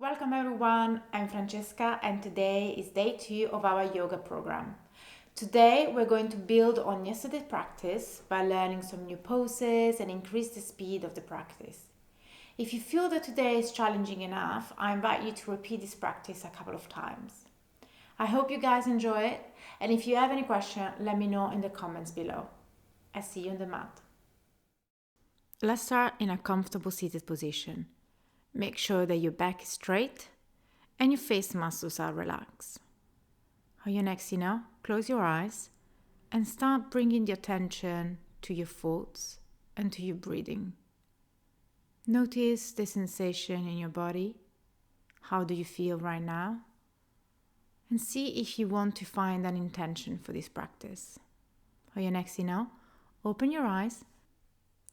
Welcome everyone, I'm Francesca and today is day 2 of our yoga program. Today we're going to build on yesterday's practice by learning some new poses and increase the speed of the practice. If you feel that today is challenging enough, I invite you to repeat this practice a couple of times. I hope you guys enjoy it, and if you have any question, let me know in the comments below. I see you on the mat. Let's start in a comfortable seated position. Make sure that your back is straight and your face muscles are relaxed. On your next inhale, close your eyes and start bringing the attention to your thoughts and to your breathing. Notice the sensation in your body. How do you feel right now? And see if you want to find an intention for this practice. On your next inhale, open your eyes,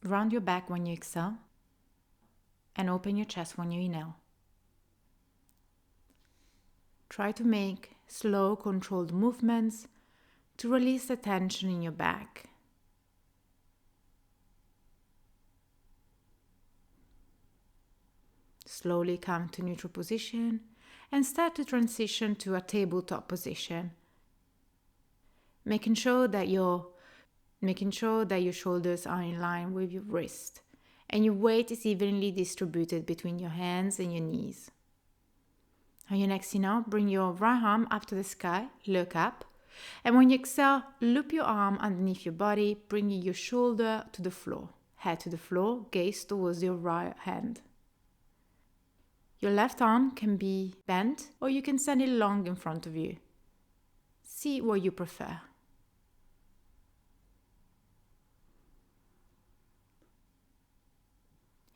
round your back when you exhale, and open your chest when you inhale. Try to make slow, controlled movements to release the tension in your back. Slowly come to neutral position and start to transition to a tabletop position. Making sure that your shoulders are in line with your wrist and your weight is evenly distributed between your hands and your knees. On your next inhale, bring your right arm up to the sky, look up. And when you exhale, loop your arm underneath your body, bringing your shoulder to the floor, head to the floor, gaze towards your right hand. Your left arm can be bent or you can send it long in front of you. See what you prefer.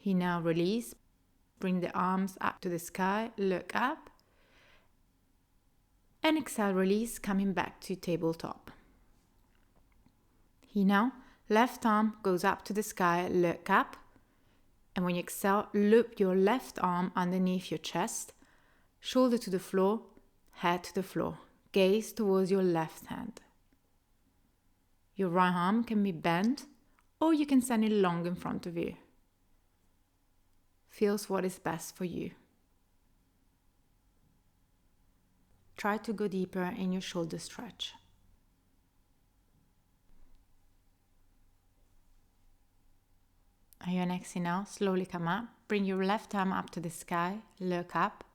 Inhale, release. Bring the arms up to the sky, look up. And exhale, release, coming back to tabletop. Inhale, left arm goes up to the sky, look up. And when you exhale, loop your left arm underneath your chest, shoulder to the floor, head to the floor. Gaze towards your left hand. Your right arm can be bent or you can send it long in front of you. Feels what is best for you. Try to go deeper in your shoulder stretch. On your next inhale, slowly come up. Bring your left arm up to the sky, look up.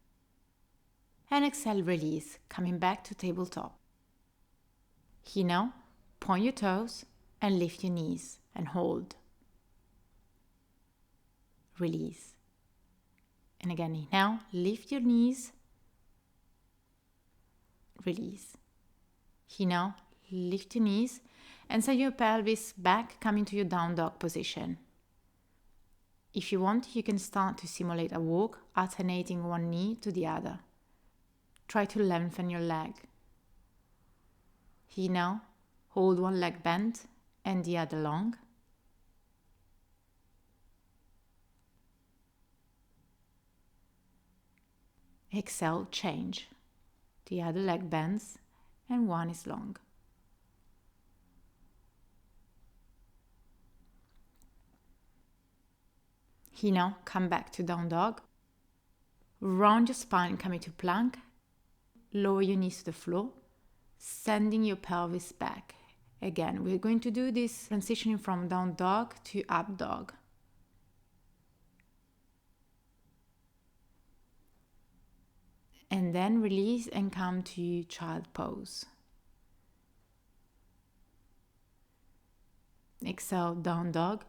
And exhale, release, coming back to tabletop. Inhale, point your toes and lift your knees and hold. Release. And again, inhale, lift your knees, release. Inhale, lift your knees and send your pelvis back, coming to your down dog position. If you want, you can start to simulate a walk, alternating one knee to the other. Try to lengthen your leg. Inhale, hold one leg bent and the other long. Exhale, change. The other leg bends and one is long. Inhale, come back to down dog. Round your spine, coming to plank. Lower your knees to the floor, sending your pelvis back. Again, we're going to do this transitioning from down dog to up dog. And then release and come to child pose. Exhale, down dog.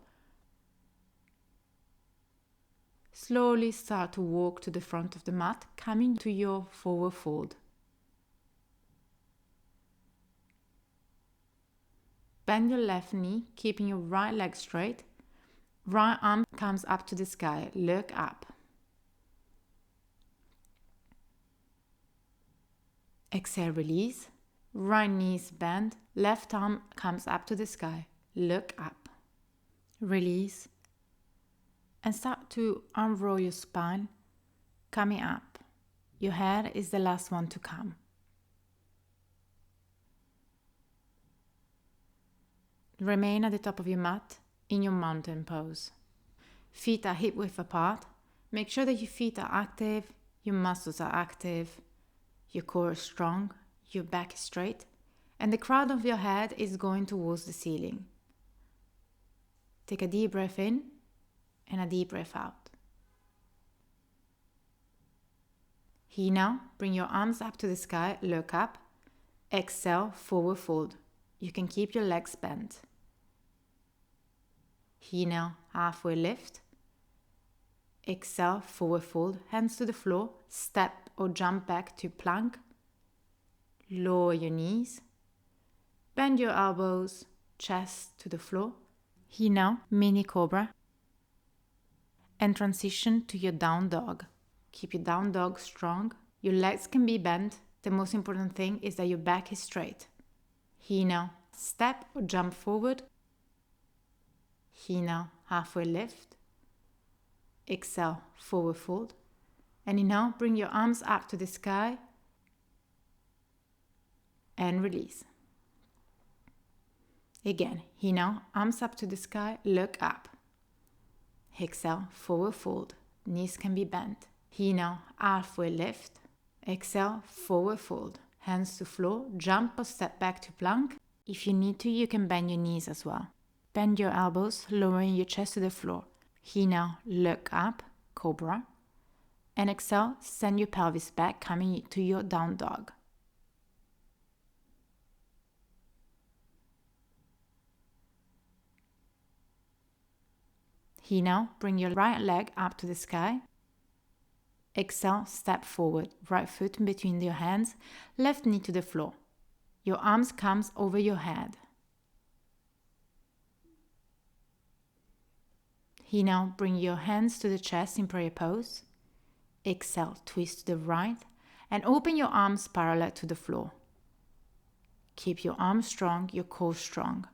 Slowly start to walk to the front of the mat, coming to your forward fold. Bend your left knee, keeping your right leg straight. Right arm comes up to the sky, look up. Exhale, release. Right knee is bent, left arm comes up to the sky, look up. Release. And start to unroll your spine, coming up. Your head is the last one to come. Remain at the top of your mat in your mountain pose. Feet are hip width apart. Make sure that your feet are active, your muscles are active, your core is strong, your back is straight, and the crown of your head is going towards the ceiling. Take a deep breath in and a deep breath out. Here now, bring your arms up to the sky, look up. Exhale, forward fold. You can keep your legs bent. Here now, halfway lift. Exhale, forward fold, hands to the floor, step or jump back to plank. Lower your knees. Bend your elbows, chest to the floor. Here now, mini cobra. And transition to your down dog. Keep your down dog strong. Your legs can be bent. The most important thing is that your back is straight. Here now, step or jump forward. Here now, halfway lift. Exhale, forward fold. And now bring your arms up to the sky and release. Again, here now, arms up to the sky, look up. Exhale, forward fold. Knees can be bent. Here now, halfway lift. Exhale, forward fold. Hands to floor, jump or step back to plank. If you need to, you can bend your knees as well. Bend your elbows, lowering your chest to the floor. Here now, look up, cobra. And exhale, send your pelvis back, coming to your down dog. Here now, bring your right leg up to the sky. Exhale, step forward, right foot in between your hands, left knee to the floor. Your arms comes over your head. Here now, bring your hands to the chest in prayer pose. Exhale, twist to the right and open your arms parallel to the floor. Keep your arms strong, your core strong.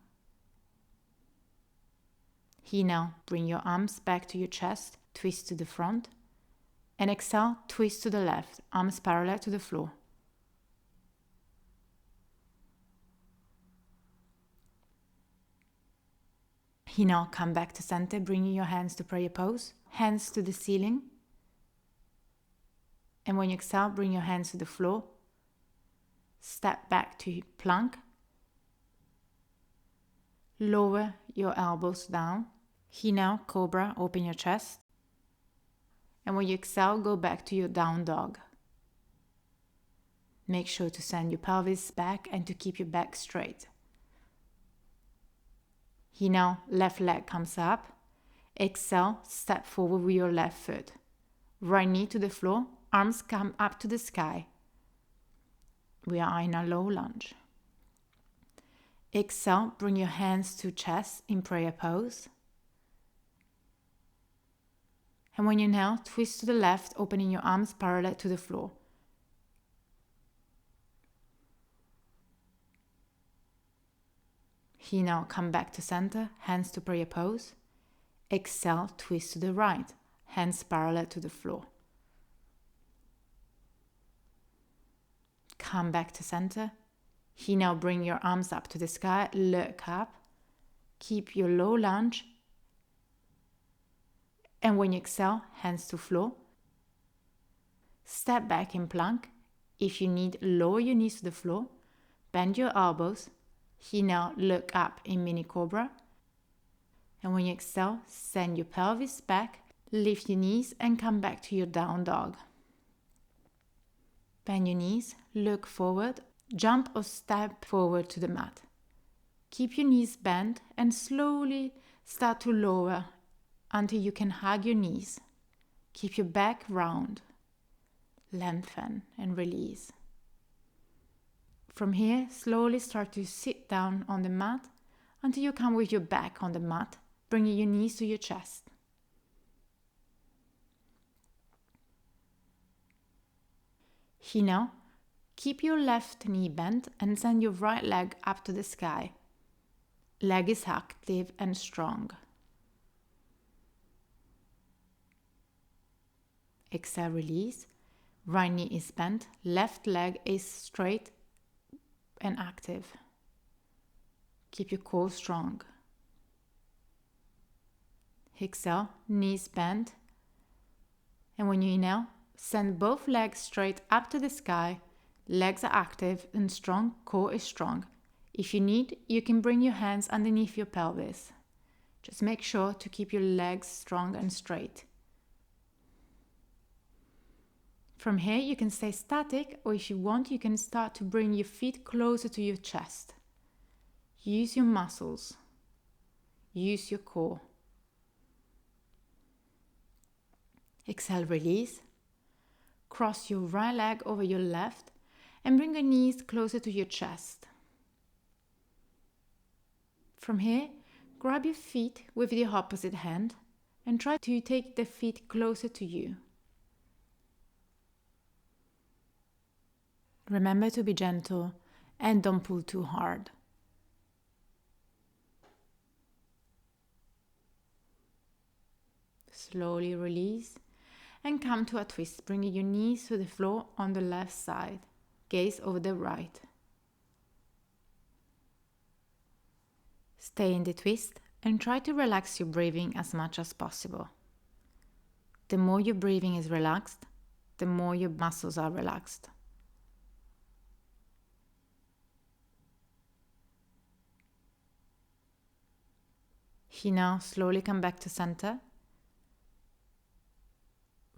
Here now, bring your arms back to your chest, twist to the front. And exhale, twist to the left, arms parallel to the floor. Here now, come back to center, bringing your hands to prayer pose, hands to the ceiling. And when you exhale, bring your hands to the floor. Step back to plank. Lower your elbows down. Here now, cobra, open your chest. And when you exhale, go back to your down dog. Make sure to send your pelvis back and to keep your back straight. Here now, left leg comes up. Exhale, step forward with your left foot. Right knee to the floor, arms come up to the sky. We are in a low lunge. Exhale, bring your hands to chest in prayer pose. And when you inhale, twist to the left, opening your arms parallel to the floor. Here now, come back to center, hands to prayer pose. Exhale, twist to the right, hands parallel to the floor. Come back to center. Here now, bring your arms up to the sky, look up. Keep your low lunge. And when you exhale, hands to floor. Step back in plank. If you need, lower your knees to the floor. Bend your elbows. Here now, look up in mini cobra. And when you exhale, send your pelvis back. Lift your knees and come back to your down dog. Bend your knees, look forward. Jump or step forward to the mat. Keep your knees bent and slowly start to lower until you can hug your knees. Keep your back round. Lengthen and release. From here, slowly start to sit down on the mat until you come with your back on the mat, bringing your knees to your chest. Here now, keep your left knee bent and send your right leg up to the sky. Leg is active and strong. Exhale, release. Right knee is bent, left leg is straight and active. Keep your core strong. Exhale, knees bent. And when you inhale, Send both legs straight up to the sky. Legs are active and strong, core is strong. If you need, you can bring your hands underneath your pelvis. Just make sure to keep your legs strong and straight. From here, you can stay static, or if you want, you can start to bring your feet closer to your chest. Use your muscles. Use your core. Exhale, release. Cross your right leg over your left and bring your knees closer to your chest. From here, grab your feet with your opposite hand and try to take the feet closer to you. Remember to be gentle and don't pull too hard. Slowly release and come to a twist, bringing your knees to the floor on the left side. Gaze over the right. Stay in the twist and try to relax your breathing as much as possible. The more your breathing is relaxed, the more your muscles are relaxed. Here now, slowly come back to center.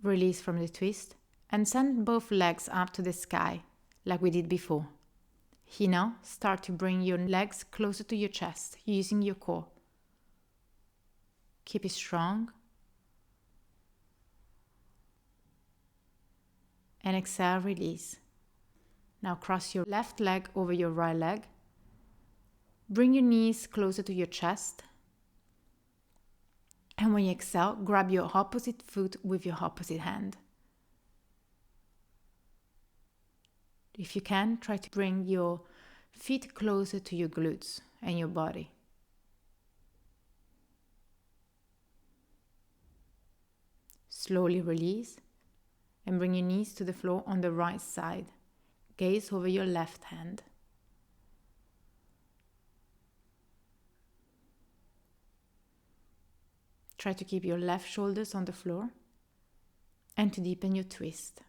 Release from the twist and send both legs up to the sky like we did before. Here now, start to bring your legs closer to your chest using your core. Keep it strong. And exhale, release. Now cross your left leg over your right leg. Bring your knees closer to your chest. And when you exhale, grab your opposite foot with your opposite hand. If you can, try to bring your feet closer to your glutes and your body. Slowly release and bring your knees to the floor on the right side. Gaze over your left hand. Try to keep your left shoulders on the floor and to deepen your twist.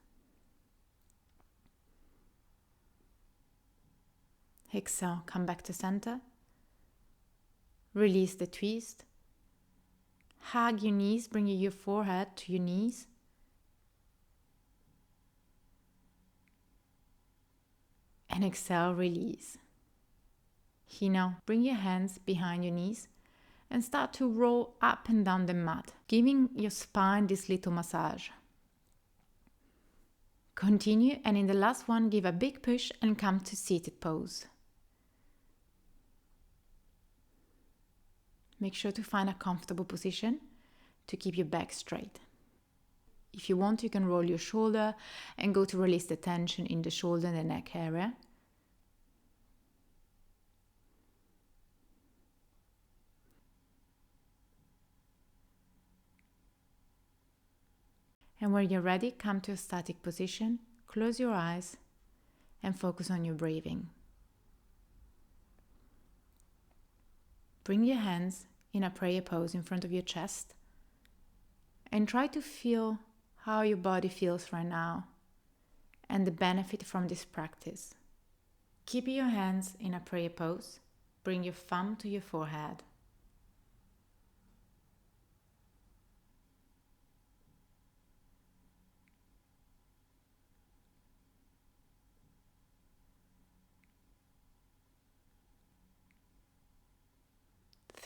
Exhale, come back to center. Release the twist. Hug your knees, bringing your forehead to your knees. And exhale, release. Here now, bring your hands behind your knees and start to roll up and down the mat, giving your spine this little massage. Continue, and in the last one, give a big push and come to seated pose. Make sure to find a comfortable position to keep your back straight. If you want, you can roll your shoulder and go to release the tension in the shoulder and the neck area. And when you're ready, come to a static position, close your eyes and focus on your breathing. Bring your hands in a prayer pose in front of your chest and try to feel how your body feels right now and the benefit from this practice. Keep your hands in a prayer pose. Bring your thumb to your forehead.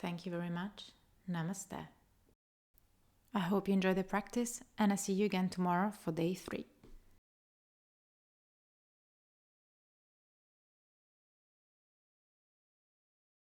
Thank you very much. Namaste. I hope you enjoyed the practice, and I see you again tomorrow for day 3.